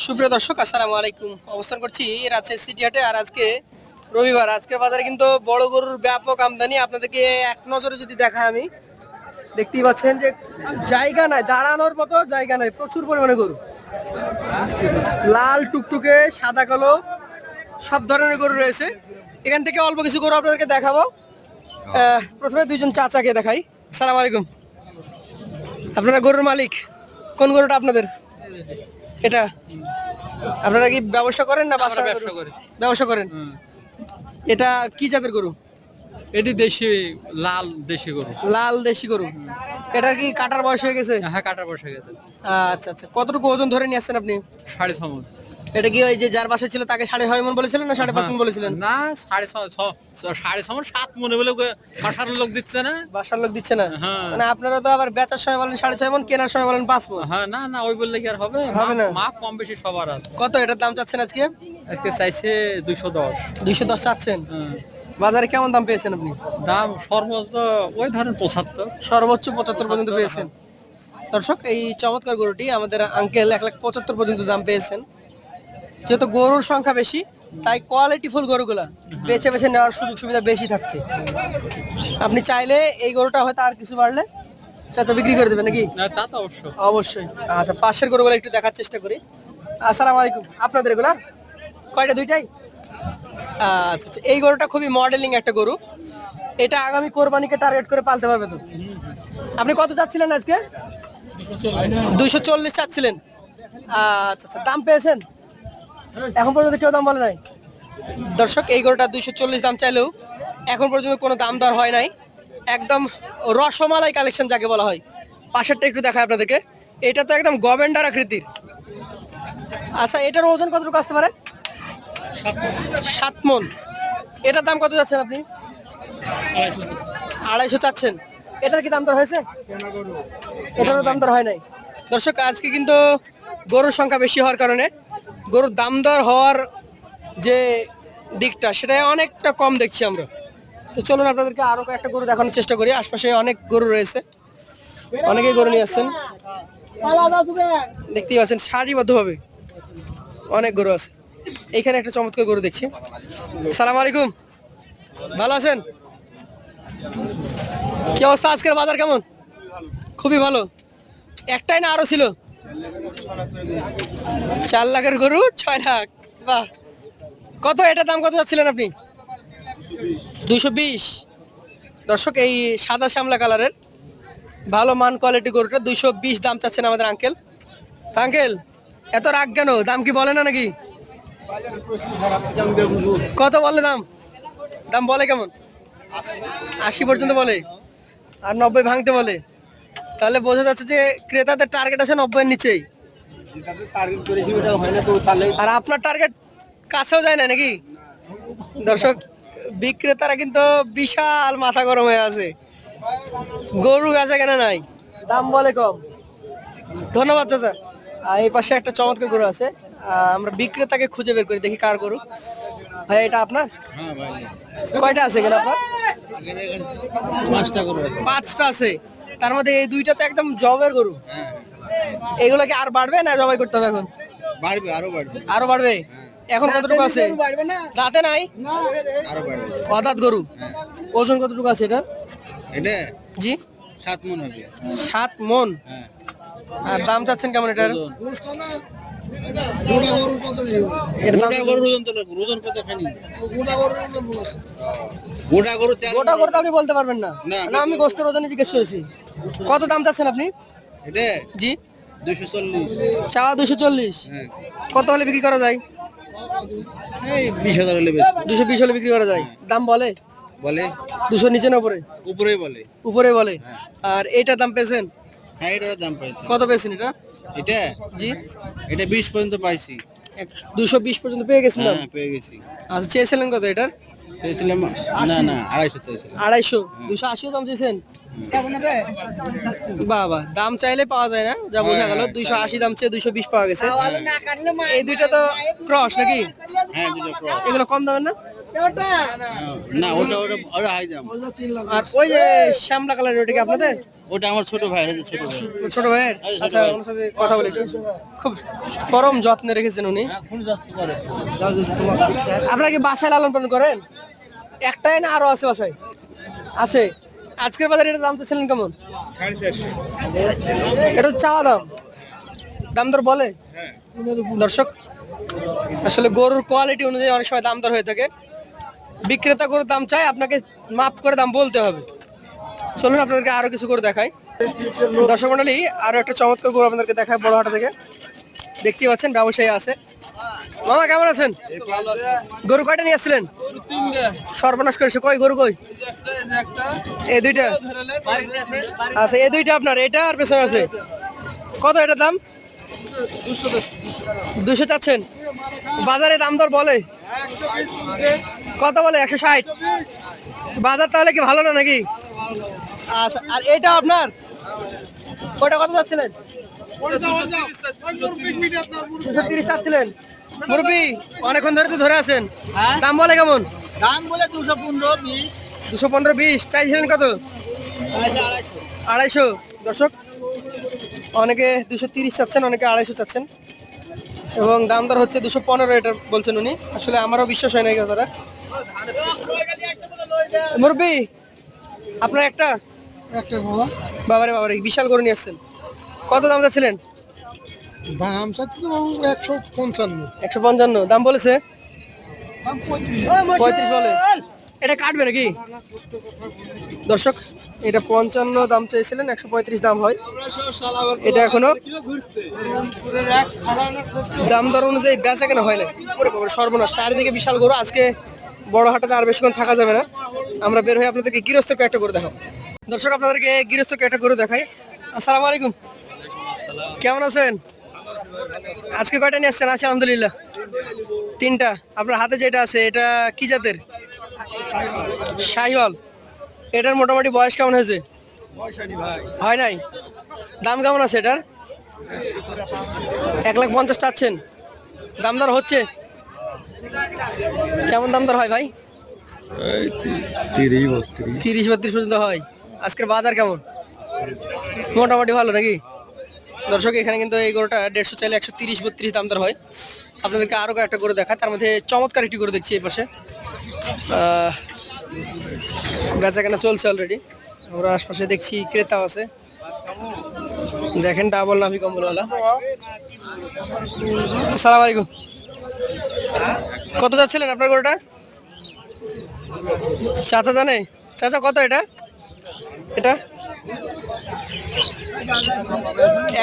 সুপ্রিয় দর্শক, আসসালামু আলাইকুম। অবস্থান করছি রাজশাহী সিটি হাটে। আর আজকে রবিবার, আজকে বাজারে কিন্তু বড় গরুর ব্যাপক আমদানি। আপনাদেরকে এক নজরে যদি দেখায়, আমি দেখতেই পাচ্ছেন যে জায়গা নাই, দাঁড়ানোর মতো জায়গা নাই, প্রচুর পরিমাণে গরু। লাল টুকটুকে, সাদা কালো সব ধরনের গরু রয়েছে। এখান থেকে অল্প কিছু গরু আপনাদেরকে দেখাবো। প্রথমে দুইজন চাচাকে দেখাই। আসসালামু আলাইকুম। আপনারা গরুর মালিক? কোন গরুটা আপনাদের? এটা আপনারা কি ব্যবসা করেন না বাসা? ব্যবসা করি। ব্যবসা করেন। এটা কি জাতের গরু? এটি দেশি লাল দেশি গরু। লাল দেশি গরু। এটা কি কাটার বয়স হয়ে গেছে? হ্যাঁ, কাটা বসে গেছে। আচ্ছা আচ্ছা, কতটুকু ওজন ধরে নিয়ে আসছেন আপনি? 6.5 মণ। এটা কি ওই যে যার বাসায় ছিল তাকে 6.5 মণ বলেছিলেন না 5.5 মণ বলেছিলেন? না, 6.5 মণ 7 মনে বলে বাসার লোক দিচ্ছে না। বাসার লোক দিচ্ছে না? হ্যাঁ। মানে আপনারা তো আবার বেচার সময় বলেন 6.5 মণ, কেনার সময় বলেন 5 মণ। হ্যাঁ, না না, ওই বললে কি আর হবে? হবে না। মাপ কম বেশি সবার আছে। কত এটার দাম চাচ্ছেন আজকে? আজকে চাইছে 210। 210 চাচ্ছেন? হ্যাঁ। বাজারে কেমন দাম পেয়েছেন আপনি? দাম সর্বোচ্চ ওই ধরেন 75। সর্বোচ্চ 75 পর্যন্ত পেয়েছেন। দর্শক, এই চমৎকার গরুটি আমাদের আঙ্কেল 1,75,000 পর্যন্ত দাম পেয়েছেন। যেহেতু গরুর সংখ্যা বেশি, তাই কোয়ালিটিফুল গরুগুলা বেছে বেছে নেওয়ার সুযোগ সুবিধা বেশি থাকছে। আপনি চাইলে এই গরুটা হয়তো আর কিছু বাড়লে চাচা বিক্রি করে দেবেন নাকি? না, তা তো অবশ্যই। অবশ্যই। আচ্ছা, পাশের গরুগুলো একটু দেখার চেষ্টা করি। আসসালামু আলাইকুম। আপনাদের এগুলা কয়টা? দুইটাই? আচ্ছা আচ্ছা, এই গরুটা খুবই মডেলিং একটা গরু। এটা আগামী কোরবানিকে টার্গেট করে পালতে পারবে তো? আপনি কত চাচ্ছিলেন আজকে? 240 চাচ্ছিলেন। আচ্ছা আচ্ছা, দাম পেয়েছেন? এখন পর্যন্ত কেউ দাম বলে নাই? দর্শক, এই গরুটা 240 দাম চাইলেও এখন পর্যন্ত কোনো দাম দর হয় নাই। একদম রসমালাই কালেকশন যাকে বলা হয়। পাশেরটা একটু দেখায় আপনাদেরকে। এটা তো একদম গভেন্ডার আকৃতির। আচ্ছা, এটার ওজন কতটুকু আসতে পারে? 7 মণ। এটার দাম কত যাচ্ছেন আপনি? 250 চাচ্ছেন। এটার কি দাম দর হয়েছে? এটারও দাম দর হয় নাই। দর্শক, আজকে কিন্তু গরুর সংখ্যা বেশি হওয়ার কারণে গরুর দাম দর হওয়ার যে দিকটা, সেটা অনেকটা কম দেখছি আমরা। তো চলুন আপনাদেরকে আরো একটা গরু দেখানোর চেষ্টা করি। আশপাশে অনেক গরু রয়েছে, অনেকেই গরু নিয়ে আসছেন। দেখতেই পাচ্ছেন সারিবদ্ধভাবে অনেক গরু আছে। এইখানে একটা চমৎকার গরু দেখছি। সালাম আলাইকুম, ভালো আছেন? কি অবস্থা? আজকের বাজার কেমন? খুবই ভালো। একটাই না আরো ছিল? 4 লাখের গরু 6 লাখ। বাহ। কত এটার দাম কত যাচ্ছিলেন আপনি? 220। দর্শক, এই সাদা শ্যামলা কালারের ভালো মান কোয়ালিটি গরুটা 220 দাম চাচ্ছেন আমাদের আঙ্কেল। আঙ্কেল, এত রাগ কেন? দাম কি বলে না নাকি? কত বলে দাম? দাম বলে কেমন? 80 পর্যন্ত বলে, আর 90 ভাঙতে বলে। তাহলে বোঝা যাচ্ছে যে ক্রেতাদের টার্গেট আছে 90 এর নিচেই। আর আপনার টার্গেট কাছেও যায় না নাকি? দর্শক, বিক্রেতারা কিন্তু বিশাল মাথা গরম হয়ে আছে। গরু বেচা কেনা নাই, দাম বলে কম। ধন্যবাদ চাচা। এই পাশে একটা চমৎকার গরু আছে। আমরা বিক্রেতাকে খুঁজে বের করি, দেখি কার গরু। ভাই, এটা আপনার? হ্যাঁ ভাই, কয়টা আছে এখানে আপনার? 5টা গরু। 5টা আছে। তার মধ্যে এই দুইটা তো একদম জবের গরু। এগুলো কি আর বাড়বে না জবাই করতে হবে এখন? বাড়বে, আরো বাড়বে। আরো বাড়বে? এখন কতটুকু আছে? দাঁতে নাই? আরো বাড়বে। অদাঁত গরু। ওজন কতটুকু আছে এটা? এটা জি, 7 মণ হবে। 7 মণ। হ্যাঁ। আর দাম চাচ্ছেন কেমন এটার? এটার দাম গোটা গরুর ওজন তো লাগবে, ওজন কত খানি? গোটা গরু গোটা গরু তো আপনি বলতে পারবেন না? না, না, আমি গোস্তের ওজনে জিজ্ঞেস করেছি। কত দাম চাচ্ছেন আপনি? এটা জি, 240। চাওয়া 240। হ্যাঁ, কত হলে বিক্রি করা যায়? এই 20,000 হলে বেশ। 220 হলে বিক্রি করা যায়। দাম বলে বলে 200 নিচে না উপরে? উপরেই বলে। উপরে বলে। আর এইটার দাম পেয়েছেন? হ্যাঁ, এটার দাম পাইছি। কত পেয়েছেন এটা? এটা জি, এটা 20 পর্যন্ত পাইছি। 220 পর্যন্ত পেয়ে গেছেন দাম? হ্যাঁ, পেয়ে গেছি। আচ্ছা, চেয়েছিলেন কত এটার? চেয়েছিলাম না না 250 চেয়েছিলাম। 250। 280 দাম চেয়েছেন? বাবা, দাম চাইলে পাওয়া যায় না, যা বোঝা গেল। 280 দাম চেয়ে 220 পাওয়া গেছে। এই দুইটা তো ক্রস নাকি? হ্যাঁ, দুটো ক্রস। এগুলো কম দামের না? না ওটা ওটা ওটা হাই দাম। আর ওই যে শ্যামলা কালারের ওটা কি আপনাদের? ওটা আমার ছোট ভাই, এটা ছোট ভাই। ছোট ভাইয়ের? আচ্ছা, ওনার সাথে কথা বলি একটু। খুব পরম যত্নে রেখেছেন উনি। কোন যাত্রী করে? আপনারা কি বাসায় লালন পালন করেন? একটাই না আরো আছে বাসায়? আছে। আজকের বাজারে এটার দাম চাচ্ছিলেন কেমন? 450। এটা চাওয়া দাম, দাম দর বলে দর্শক। আসলে গরুর কোয়ালিটি অনুযায়ী অনেক সময় দাম দর হয়ে থাকে। বিক্রেতা গরুর দাম চাই, আপনাকে মাপ করে দাম বলতে হবে। চলুন আপনাদেরকে আরো কিছু করে দেখাই। দর্শক মন্ডলী, আরো একটা চমৎকার গরু আপনাদেরকে দেখায় বড়হাটা থেকে। দেখতে পাচ্ছেন ব্যবসায়ী আছে। মামা কেমন আছেন? গরু কয়টা নিয়ে আসছিলেন? সর্বনাশ করেছে। কই গরু কই? এই দুইটা। আচ্ছা, এই দুইটা আপনার, এটা আর পেছনে আছে। কত এটার দাম? 200 চাচ্ছেন? বাজারে দাম দর বলে কত? বলে 160। বাজার তাহলে কি ভালো না নাকি? আচ্ছা, আর এটা আপনার, ওটা কত চাচ্ছিলেন? 230 চাচ্ছিলেন। মুরব্বি অনেকক্ষণ ধরে তো ধরে আছেন, দাম বলে কেমন? দাম বলে 215 20। 215 20 চাইছিলেন কত? 250। দর্শক, অনেকে 230 চাচ্ছেন, অনেকে 250 চাচ্ছেন, এবং দাম দর হচ্ছে 215 এটা বলছেন উনি। আসলে আমারও বিশ্বাস হয় না এই কথাটা। মুরব্বি আপনার একটা বাবারে বাবারে বিশাল করে নিয়ে আসছেন। কত দাম চাচ্ছিলেন? দাম চাচ্ছি তো বাবু 155। 155 দাম বলেছে? 35 বলে। এটা কাটবে নাকি? দর্শক, এটা 55 দাম চাইছিলেন, 135 দাম হয়। এটা এখনো দাম দর অনুযায়ী বেচা কেনা হয় না। ওরে বাবা, সর্বনাশ! চারিদিকে বিশাল গরু। আজকে বড় হাটে আর বেশিক্ষণ থাকা যাবে না, আমরা বের হয়ে আপনাদেরকে গৃহস্থ কয়েকটা গরু দেখাবো। দর্শক, আপনাদেরকে গৃহস্থ কয়েকটা গরু দেখাই। আসসালামু আলাইকুম, কেমন আছেন? আজকে কয়টা নিয়ে আসছেন? আছে আলহামদুলিল্লাহ 3টা। আপনার হাতে যেটা আছে এটা কি জাতের? শাহিওয়াল। এটার মোটামুটি বয়স কেমন হয়েছে? হয় নাই। দাম কেমন আছে এটার? 150,000 চাচ্ছেন? দাম দর হচ্ছে কেমন? দাম দর হয় ভাই? 30-32 পর্যন্ত হয়। আজকের বাজার কেমন? মোটামুটি ভালো নাকি? দর্শক, এখানে কিন্তু এই গরুটা 150 চাইলে 130-32 দাম দর হয়। আপনাদেরকে আরো একটা গরু দেখায়, তার মধ্যে চমৎকার একটি গরু দেখছি এই পাশে। বেচা কেনা চলছে অলরেডি। আমরা আশপাশে দেখছি ক্রেতাও আছে। দেখেন, ডাবল নাভি কম্বলওয়ালা। আসসালামু আলাইকুম, কত যাচ্ছিলেন আপনার গরুটা? চাচা জানে? চাচা কত এটা? এটা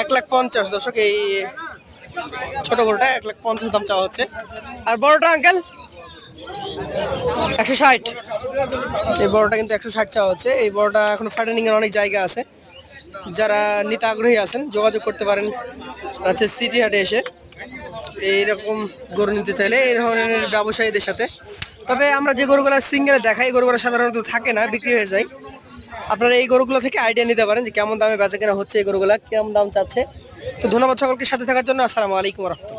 150,000। দর্শক, এই ছোট গরুটা 150,000 দাম চাওয়া হচ্ছে। আর বড়টা আঙ্কেল 160। এই বড়টা কিন্তু 160 চাওয়া হচ্ছে। এই বড়টা এখন ফাটানিং এর অনেক জায়গা আছে, যারা নিতে আগ্রহী আছেন যোগাযোগ করতে পারেন আছে সিটি হাটে এসে। এইরকম গরু নিতে চাইলে এই ধরনের ব্যবসায়ীদের সাথে। তবে আমরা যে গরুগুলো সিঙ্গেলে দেখাই, এই গরুগুলো সাধারণত থাকে না, বিক্রি হয়ে যায়। আপনারা এই গরুগুলো থেকে আইডিয়া নিতে পারেন যে কেমন দামে বেচা কেনা হচ্ছে, এই গরুগুলা কেমন দাম চাচ্ছে। তো ধন্যবাদ সকলকে সাথে থাকার জন্য। আসসালামু আলাইকুম ওয়া রাহমাতুল্লাহ।